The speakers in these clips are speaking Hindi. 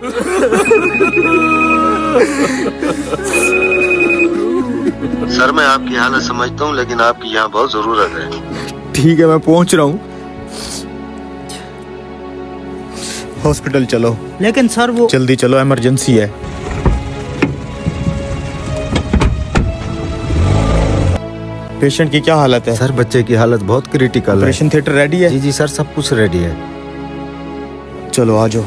सर मैं आपकी हालत समझता हूँ, लेकिन आपकी यहाँ बहुत जरूरत है। ठीक है, मैं पहुंच रहा हूँ। हॉस्पिटल चलो। लेकिन सर वो जल्दी चलो, इमरजेंसी है। पेशेंट की क्या हालत है? सर बच्चे की हालत बहुत क्रिटिकल है। ऑपरेशन थिएटर रेडी है? जी जी सर, सब कुछ रेडी है। चलो आ जाओ।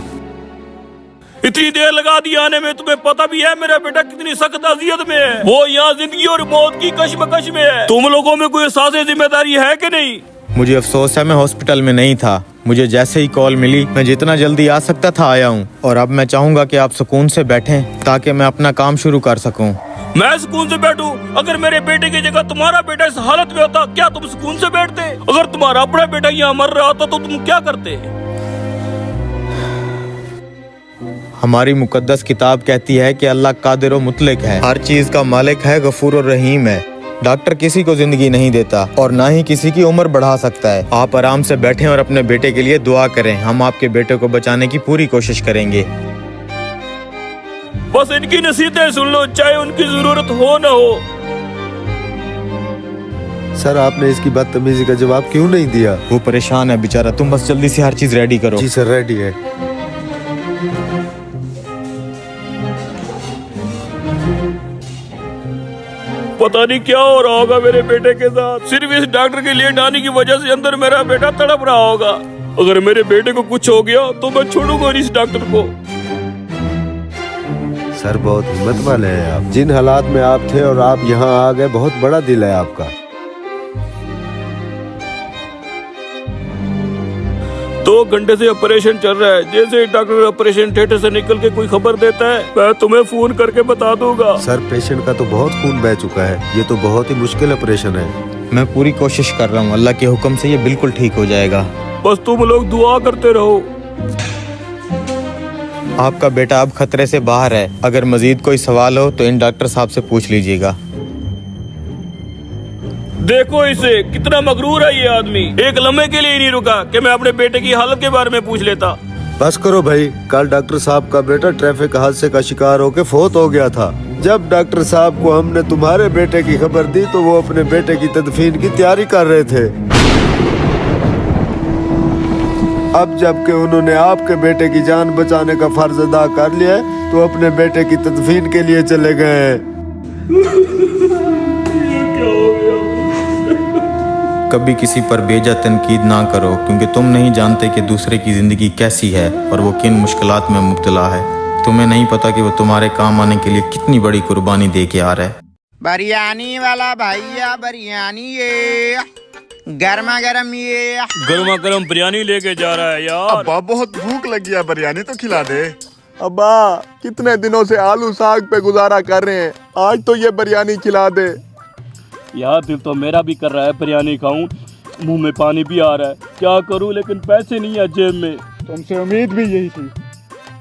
इतनी देर लगा दी आने में, तुम्हें पता भी है मेरा बेटा कितनी सख्त अजियत में है। वो यहाँ जिंदगी और मौत की कश्मकश में है। तुम लोगों में कोई एहसास जिम्मेदारी है कि नहीं? मुझे अफसोस है, मैं हॉस्पिटल में नहीं था। मुझे जैसे ही कॉल मिली, मैं जितना जल्दी आ सकता था आया हूँ। और अब मैं चाहूंगा कि आप सुकून से बैठें ताकि मैं अपना काम शुरू कर सकूं। मैं सुकून से बैठूं? अगर मेरे बेटे की जगह तुम्हारा बेटा इस हालत में होता, क्या तुम सुकून से बैठते? अगर तुम्हारा अपना बेटा यहाँ मर रहा होता तो तुम क्या करते? हमारी मुकद्दस किताब कहती है कि अल्लाह कादिर व मुतलक है, हर चीज का मालिक है, गफूर और रहीम है। डॉक्टर किसी को जिंदगी नहीं देता और ना ही किसी की उम्र बढ़ा सकता है। आप आराम से बैठें और अपने बेटे के लिए दुआ करें। हम आपके बेटे को बचाने की पूरी कोशिश करेंगे। बस इनकी नसीहतें सुन लो, चाहे उनकी जरूरत हो न हो। सर आपने इसकी बदतमीजी का जवाब क्यों नहीं दिया? वो परेशान है बेचारा, तुम बस जल्दी से हर चीज रेडी करो। जी सर, रेडी है। पता नहीं क्या हो रहा होगा मेरे बेटे के साथ। सिर्फ इस डॉक्टर के लिए आने की वजह से अंदर मेरा बेटा तड़प रहा होगा। अगर मेरे बेटे को कुछ हो गया तो मैं छोड़ूंगा इस डॉक्टर को। सर बहुत हिम्मत वाले हैं आप। जिन हालात में आप थे और आप यहाँ आ गए, बहुत बड़ा दिल है आपका। 2 घंटे से ऑपरेशन चल रहा है। जैसे डॉक्टर ऑपरेशन थिएटर से निकल के कोई खबर देता है, मैं तुम्हें फोन करके बता दूंगा। सर पेशेंट का तो बहुत खून बह चुका है। ये तो बहुत ही मुश्किल ऑपरेशन है। मैं पूरी कोशिश कर रहा हूँ, अल्लाह के हुक्म से ये बिल्कुल ठीक हो जाएगा। बस तुम लोग दुआ करते रहो। आपका बेटा अब खतरे से बाहर है। अगर मजीद कोई सवाल हो तो इन डॉक्टर साहब से पूछ लीजिएगा। देखो इसे, कितना मगरूर है ये आदमी। एक लम्हे के लिए ही नहीं रुका कि मैं अपने बेटे की हालत के बारे में पूछ लेता। बस करो भाई। कल डॉक्टर साहब का बेटा ट्रैफिक हादसे का शिकार होकर फौत हो गया था। जब डॉक्टर साहब को हमने तुम्हारे बेटे की खबर दी तो वो अपने बेटे की तदफीन की तैयारी कर रहे थे। अब जबकि उन्होंने आपके बेटे की जान बचाने का फर्ज अदा कर लिया है तो अपने बेटे की तदफीन के लिए चले गए हैं। कभी किसी पर बेजा तनकीद ना करो, क्योंकि तुम नहीं जानते कि दूसरे की जिंदगी कैसी है और वो किन मुश्किलात में मुब्तला है। तुम्हें नहीं पता कि वो तुम्हारे काम आने के लिए कितनी बड़ी कुर्बानी दे के आ रहा है। बिरयानी वाला भैया, बिरयानी ये गर्मा गर्म, ये गर्मा गर्म बिरयानी लेके जा रहा है यार। अब्बा बहुत भूख लगी है, बिरयानी तो खिला दे। अब्बा कितने दिनों से आलू साग पे गुजारा कर रहे हैं, आज तो ये बिरयानी खिला दे। यार दिल तो मेरा भी कर रहा है बिरयानी खाऊं, मुंह में पानी भी आ रहा है। क्या करूं, लेकिन पैसे नहीं है जेब में। तुमसे उम्मीद भी यही थी।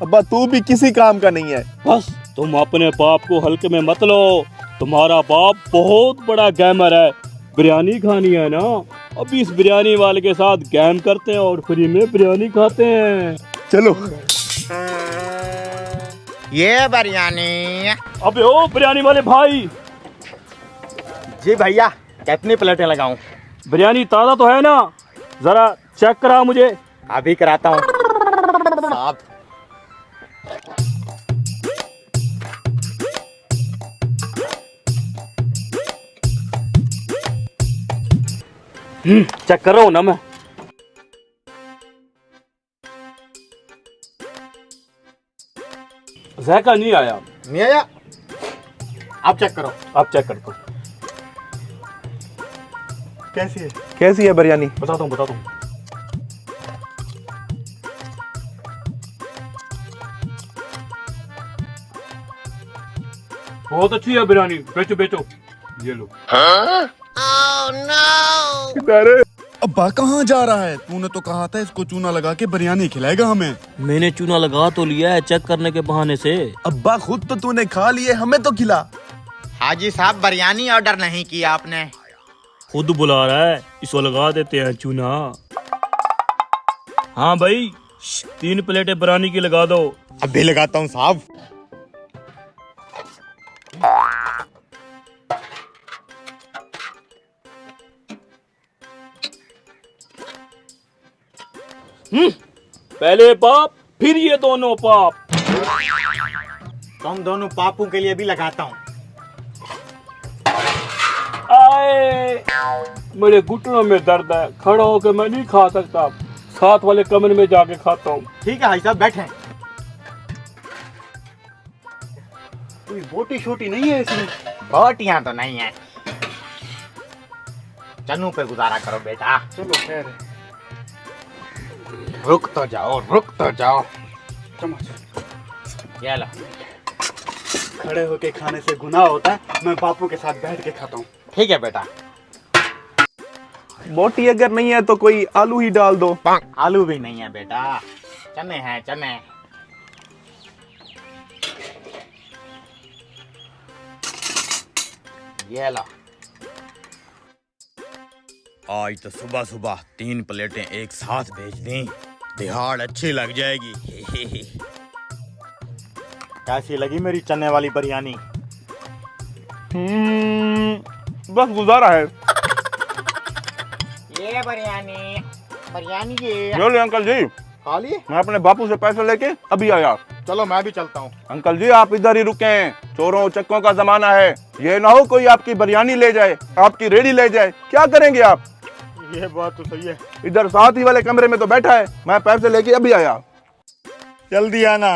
अब्बा तू भी किसी काम का नहीं है। बस तुम अपने बाप को हल्के में मत लो। तुम्हारा बाप बहुत बड़ा गैमर है। बिरयानी खानी है ना, अभी इस बिरयानी वाले के साथ गैम करते हैं और फ्री में बिरयानी खाते हैं। चलो। ये बिरयानी। अबे ओ बिरयानी वाले भाई। जी भैया, कितनी प्लेटें लगाऊं? बिरयानी ताज़ा तो है ना? जरा चेक करा मुझे। अभी कराता हूँ साहब। चेक कर रहा हूँ ना मैं। जायका नहीं आया। नहीं आया? आप चेक करो। आप चेक कर दो। कैसी है बिरयानी? बताता हूँ। बहुत अच्छी है बिरयानी, बेचो। ये लो। अरे अब्बा कहाँ जा रहा है? तूने तो कहा था इसको चूना लगा के बिरयानी खिलाएगा हमें। मैंने चूना लगा तो लिया है चेक करने के बहाने से। अब्बा खुद तो तूने खा लिए, हमें तो खिला। हाजी साहब, बिरयानी ऑर्डर नहीं किया आपने। खुद बुला रहा है, इसको लगा देते हैं चूना। हाँ भाई, 3 प्लेटें बिरयानी की लगा दो। अभी लगाता हूँ साहब। पहले पाप फिर ये दोनों पाप। तुम दोनों पापों के लिए भी लगाता हूँ। आए, मेरे घुटनों में दर्द है, खड़ा होकर मैं नहीं खा सकता, साथ वाले कमरे में जाके खाता हूँ। ठीक है भाई साहब, बैठे। कोई बोटी छोटी नहीं है इसमें? बोटियां तो नहीं है। चन्नू पे गुजारा करो बेटा। चलो खैर। रुक तो जाओ, रुक तो जाओ। ये लो। खड़े होके खाने से गुनाह होता है, मैं बापू के साथ बैठ के खाता हूँ। ठीक है बेटा। बोटी अगर नहीं है तो कोई आलू ही डाल दो। आलू भी नहीं है बेटा, चने हैं चने। ये लो। आज तो सुबह सुबह 3 प्लेटें एक साथ भेज दी, दिहाड़ अच्छी लग जाएगी। कैसी लगी मेरी चने वाली बिरयानी? बस गुजारा है। ये बिरयानी, बिरयानी ये। बोले अंकल जी, खा लिए? मैं अपने बापू से पैसे लेके अभी आया। चलो मैं भी चलता हूँ। अंकल जी आप इधर ही रुके हैं, चोरों चक्कों का जमाना है। ये ना हो कोई आपकी बिरयानी ले जाए, आपकी रेडी ले जाए, क्या करेंगे आप? ये बात तो सही है। इधर साथ ही वाले कमरे में तो बैठा है, मैं पैसे लेके अभी आया। जल्दी आना।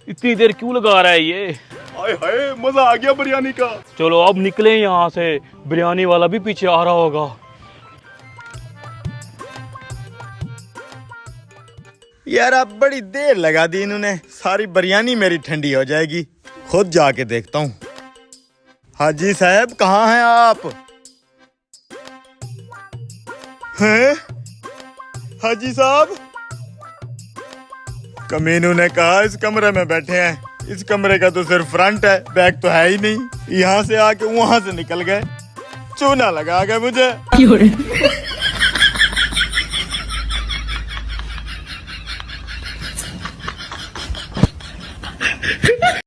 इतनी देर क्यों लगा रहा है ये? हाय हाय, मजा आ गया बिरयानी का। चलो अब निकले यहाँ से, बिरयानी वाला भी पीछे आ रहा होगा। यार अब बड़ी देर लगा दी इन्होंने, सारी बिरयानी मेरी ठंडी हो जाएगी। खुद जाके देखता हूँ। हाजी साहब कहाँ हैं आप? हैं? हाजी साहब? कमीनू ने कहा इस कमरे में बैठे हैं। इस कमरे का तो सिर्फ फ्रंट है, बैक तो है ही नहीं। यहाँ से आके वहां से निकल गए। चूना लगा गए मुझे।